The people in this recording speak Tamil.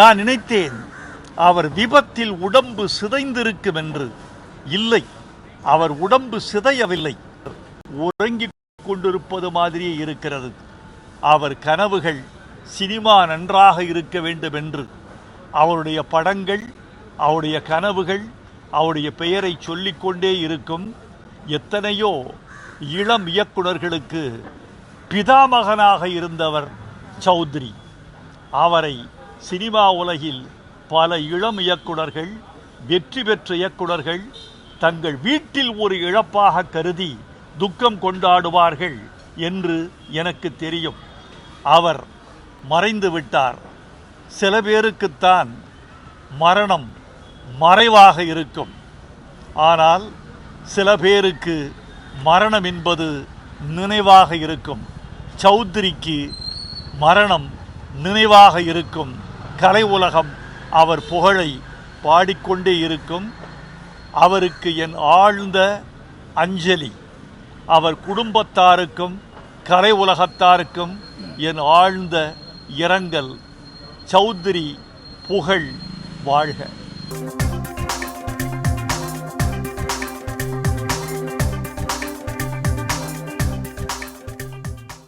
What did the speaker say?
நான் நினைத்தேன் அவர் விபத்தில் உடம்பு சிதைந்திருக்கும் என்று. இல்லை, அவர் உடம்பு சிதையவில்லை, உறங்கிக் கொண்டிருப்பது மாதிரியே இருக்கிறது. அவர் கனவுகள் சினிமா நன்றாக இருக்க வேண்டும் என்று அவருடைய படங்கள், அவருடைய கனவுகள், அவருடைய பெயரை சொல்லிக்கொண்டே இருக்கும். எத்தனையோ இளம் இயக்குனர்களுக்கு பிதாமகனாக இருந்தவர் சௌத்ரி. அவரை சினிமா உலகில் பல இளம் இயக்குனர்கள், வெற்றி பெற்ற இயக்குனர்கள் தங்கள் வீட்டில் ஒரு இழப்பாக கருதி துக்கம் கொண்டாடுவார்கள் என்று எனக்கு தெரியும். அவர் மறைந்து விட்டார். சில பேருக்குத்தான் மரணம் மறைவாக இருக்கும். ஆனால் சில பேருக்கு மரணம் என்பது நினைவாக இருக்கும். சௌத்ரிக்கு மரணம் நினைவாக இருக்கும். கலை உலகம் அவர் புகழை பாடிக்கொண்டே இருக்கும். அவருக்கு என் ஆழ்ந்த அஞ்சலி. அவர் குடும்பத்தாருக்கும் கலை உலகத்தாருக்கும் என் ஆழ்ந்த இரங்கல். சௌத்ரி புகழ் வாழ்க.